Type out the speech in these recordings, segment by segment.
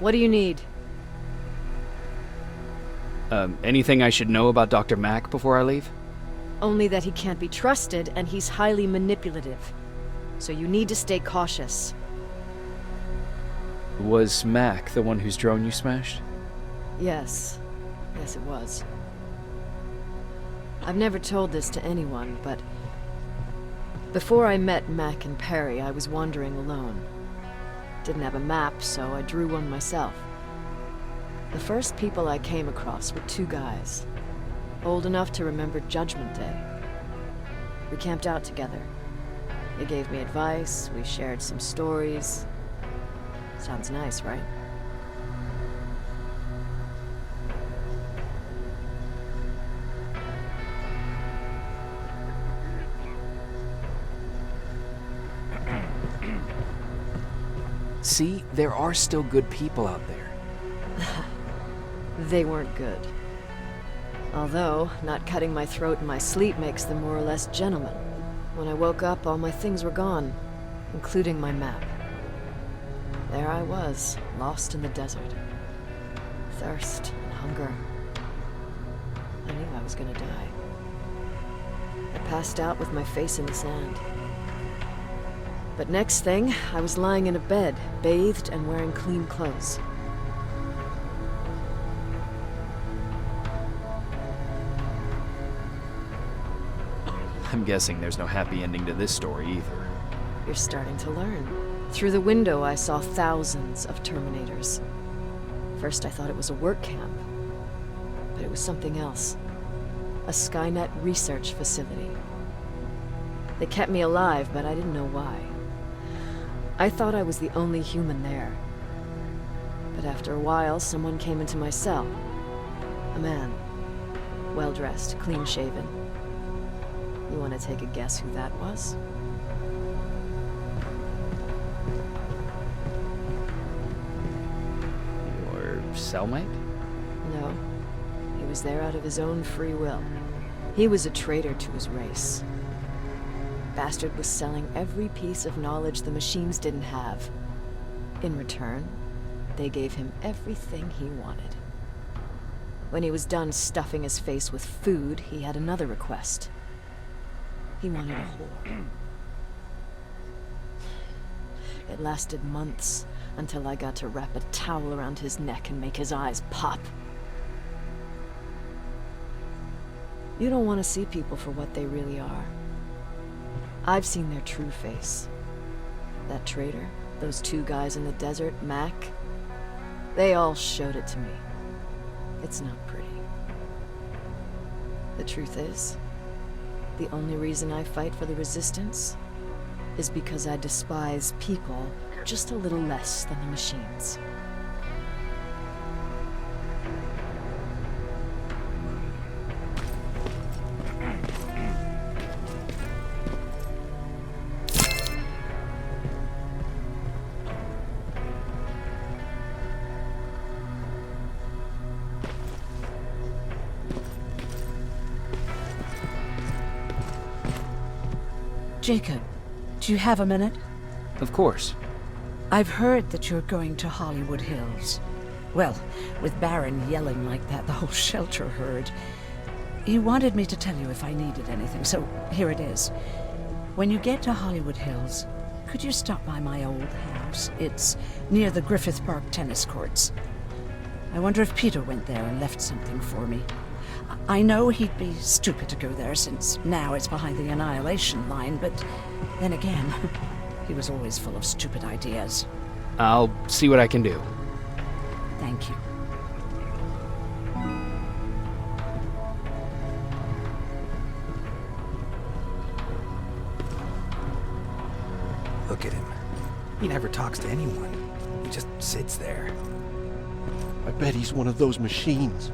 What do you need? Anything I should know about Dr. Mack before I leave? Only that he can't be trusted and he's highly manipulative. So you need to stay cautious. Was Mack the one whose drone you smashed? Yes. Yes, it was. I've never told this to anyone, but before I met Mack and Perry, I was wandering alone. Didn't have a map, so I drew one myself. The first people I came across were two guys, old enough to remember Judgment Day. We camped out together. They gave me advice, we shared some stories. Sounds nice, right? See, there are still good people out there. They weren't good. Although, not cutting my throat in my sleep makes them more or less gentlemen. When I woke up, all my things were gone, including my map. There I was, lost in the desert. Thirst and hunger. I knew I was gonna die. I passed out with my face in the sand. But next thing, I was lying in a bed, bathed and wearing clean clothes. I'm guessing there's no happy ending to this story either. You're starting to learn. Through the window, I saw thousands of Terminators. First, I thought it was a work camp, but it was something else. A Skynet research facility. They kept me alive, but I didn't know why. I thought I was the only human there. But after a while, someone came into my cell. A man. Well-dressed, clean-shaven. You want to take a guess who that was? Your cellmate? No. He was there out of his own free will. He was a traitor to his race. Bastard was selling every piece of knowledge the machines didn't have. In return, they gave him everything he wanted. When he was done stuffing his face with food, he had another request. He wanted a whore. It lasted months, until I got to wrap a towel around his neck and make his eyes pop. You don't want to see people for what they really are. I've seen their true face. That traitor, those two guys in the desert, Mac, they all showed it to me. It's not pretty. The truth is, the only reason I fight for the Resistance is because I despise people just a little less than the machines. Jacob, do you have a minute? Of course. I've heard that you're going to Hollywood Hills. Well, with Baron yelling like that, the whole shelter heard. He wanted me to tell you if I needed anything, so here it is. When you get to Hollywood Hills, could you stop by my old house? It's near the Griffith Park tennis courts. I wonder if Peter went there and left something for me. I know he'd be stupid to go there, since now it's behind the Annihilation line, but then again, he was always full of stupid ideas. I'll see what I can do. Thank you. Look at him. He never talks to anyone. He just sits there. I bet he's one of those machines.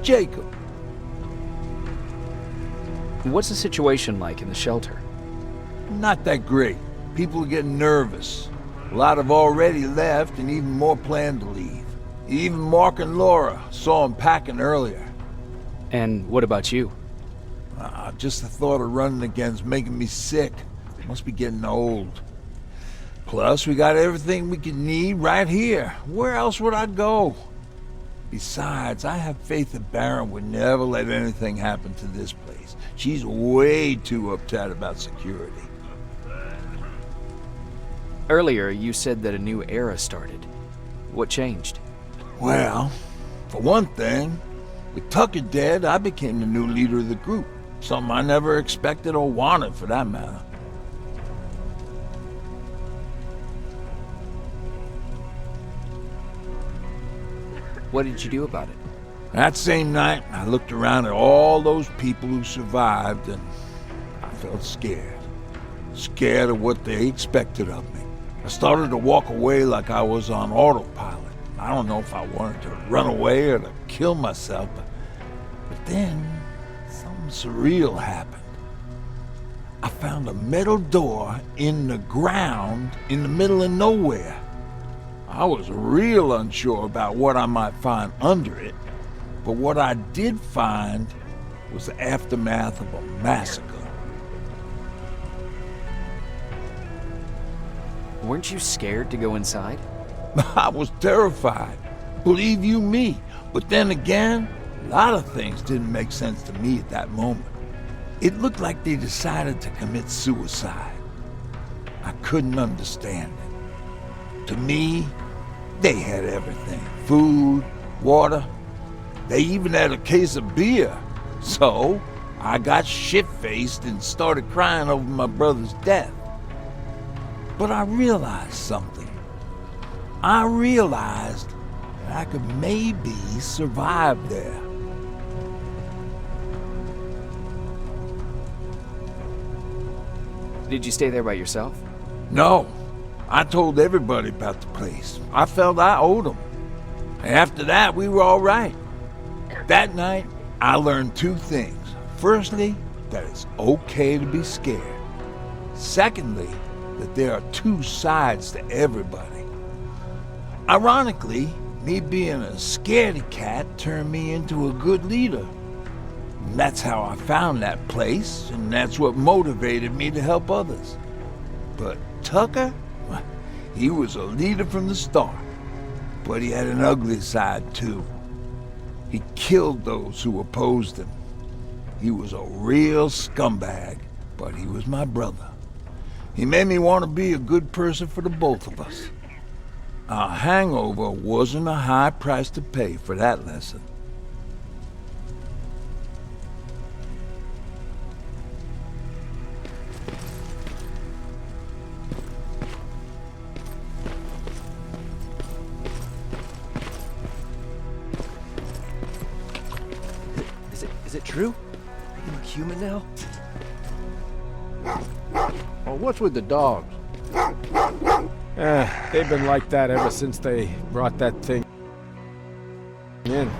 Jacob. What's the situation like in the shelter? Not that great. People are getting nervous. A lot have already left, and even more plan to leave. Even Mark and Laura saw him packing earlier. And what about you? Just the thought of running again's making me sick. Must be getting old. Plus, we got everything we could need right here. Where else would I go? Besides, I have faith that Baron would never let anything happen to this place. She's way too uptight about security. Earlier, you said that a new era started. What changed? Well, for one thing, with Tucker dead, I became the new leader of the group. Something I never expected or wanted, for that matter. What did you do about it? That same night, I looked around at all those people who survived, and I felt scared. Scared of what they expected of me. I started to walk away like I was on autopilot. I don't know if I wanted to run away or to kill myself, but then something surreal happened. I found a metal door in the ground in the middle of nowhere. I was real unsure about what I might find under it, but what I did find was the aftermath of a massacre. Weren't you scared to go inside? I was terrified, believe you me. But then again, a lot of things didn't make sense to me at that moment. It looked like they decided to commit suicide. I couldn't understand it. To me, they had everything. Food, water. They even had a case of beer. So, I got shit-faced and started crying over my brother's death. But I realized something. I realized that I could maybe survive there. Did you stay there by yourself? No. I told everybody about the place. I felt I owed them. After that, we were all right. That night, I learned two things. Firstly, that it's okay to be scared. Secondly, that there are two sides to everybody. Ironically, me being a scaredy cat turned me into a good leader. And that's how I found that place, and that's what motivated me to help others. But Tucker, well, he was a leader from the start, but he had an ugly side too. He killed those who opposed him. He was a real scumbag, but he was my brother. He made me want to be a good person for the both of us. A hangover wasn't a high price to pay for that lesson. Is it true? You look human now? Oh, what's with the dogs? They've been like that ever since they brought that thing in.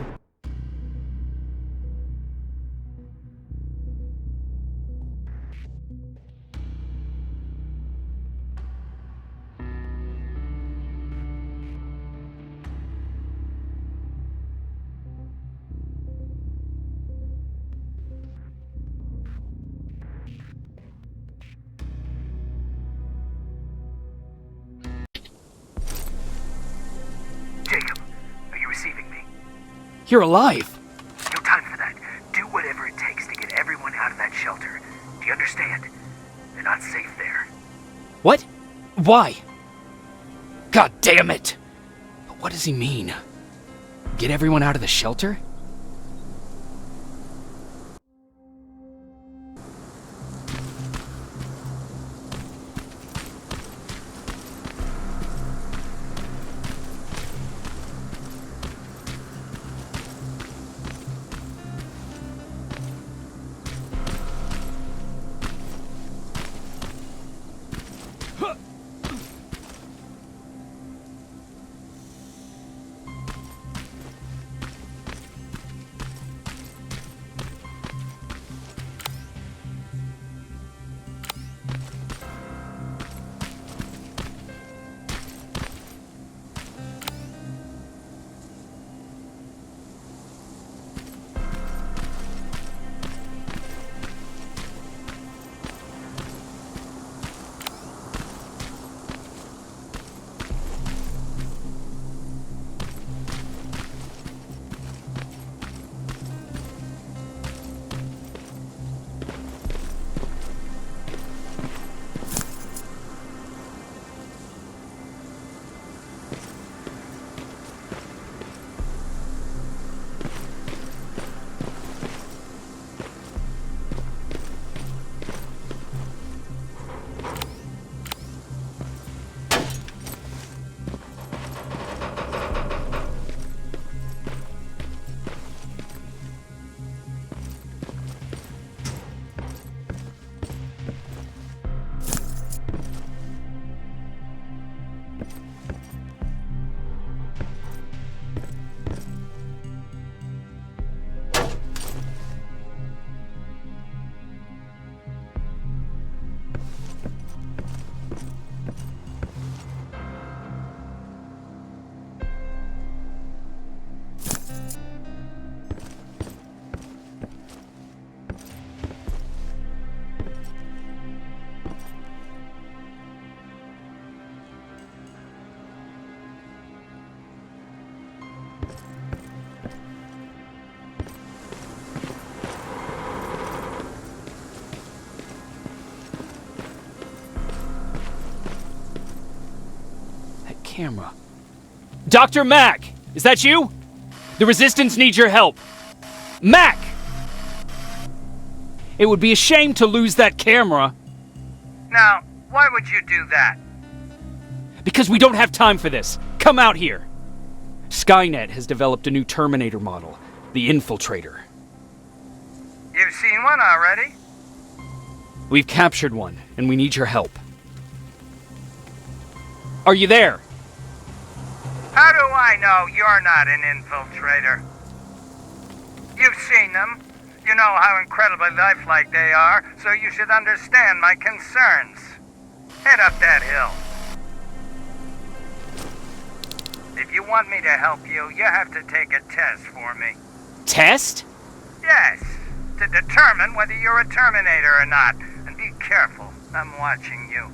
Jacob, are you receiving me? You're alive! No time for that. Do whatever it takes to get everyone out of that shelter. Do you understand? They're not safe there. What? Why? God damn it! But what does he mean? Get everyone out of the shelter? That camera. Dr. Mack! Is that you? The Resistance needs your help. Mack! It would be a shame to lose that camera. Now, why would you do that? Because we don't have time for this. Come out here. Skynet has developed a new Terminator model, the Infiltrator. You've seen one already? We've captured one, and we need your help. Are you there? How do I know you're not an infiltrator? You've seen them. You know how incredibly lifelike they are, so you should understand my concerns. Head up that hill. If you want me to help you, you have to take a test for me. Test? Yes, to determine whether you're a Terminator or not. And be careful, I'm watching you.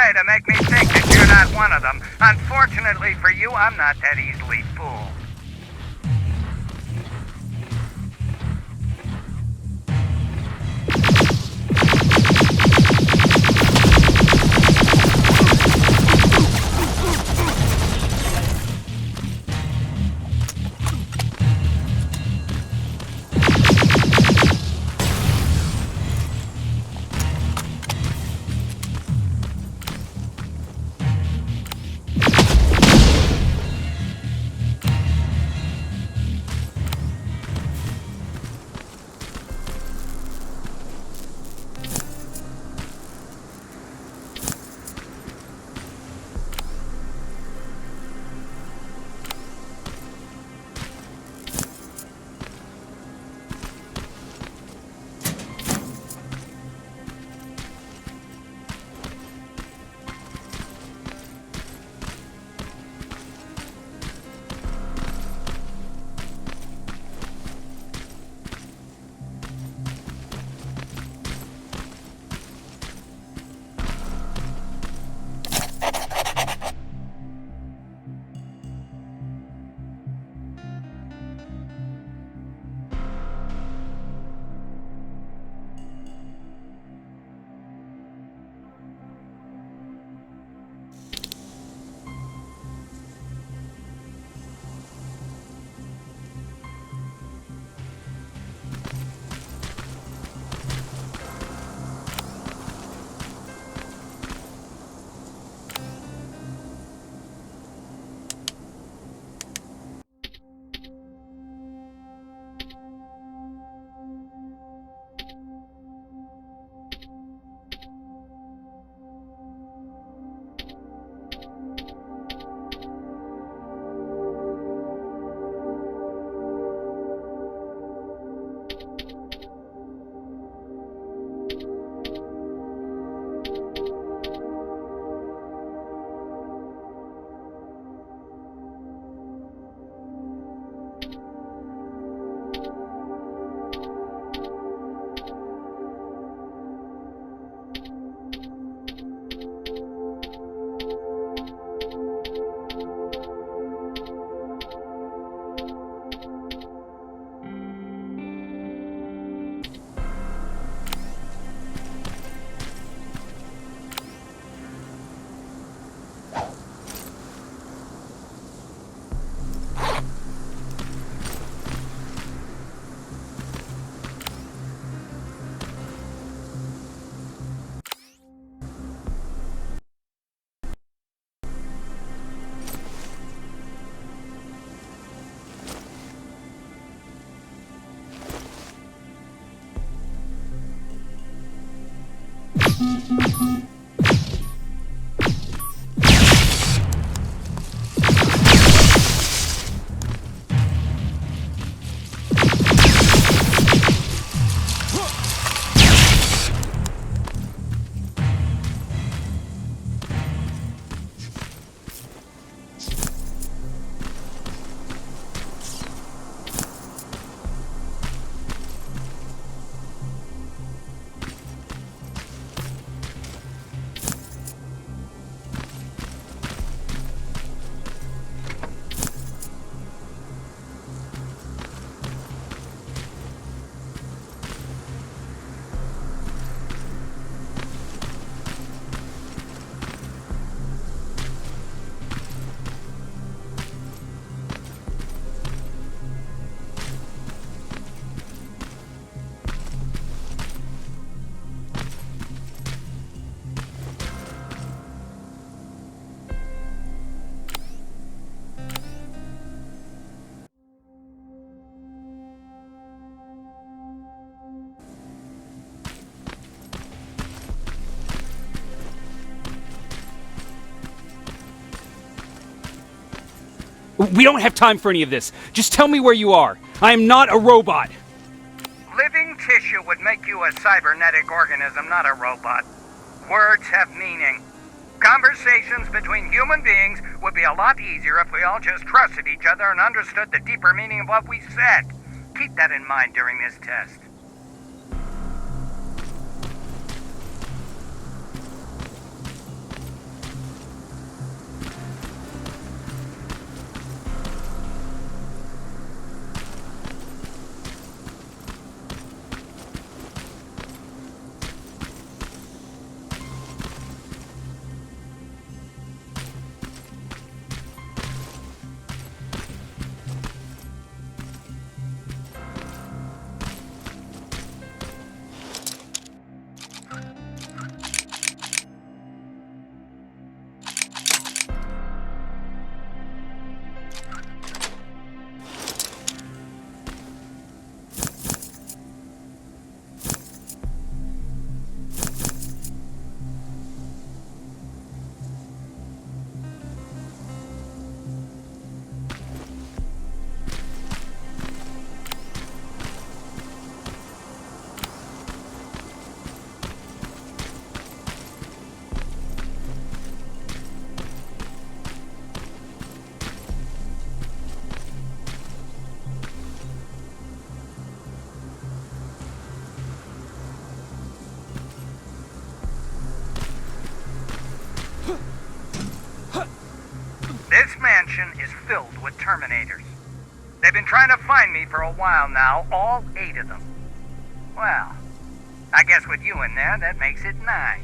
way to make me think that you're not one of them. Unfortunately for you, I'm not that easily fooled. We don't have time for any of this. Just tell me where you are. I am not a robot. Living tissue would make you a cybernetic organism, not a robot. Words have meaning. Conversations between human beings would be a lot easier if we all just trusted each other and understood the deeper meaning of what we said. Keep that in mind during this test. mansion is filled with Terminators. They've been trying to find me for a while now, all 8 of them. Well, I guess with you in there, that makes it 9.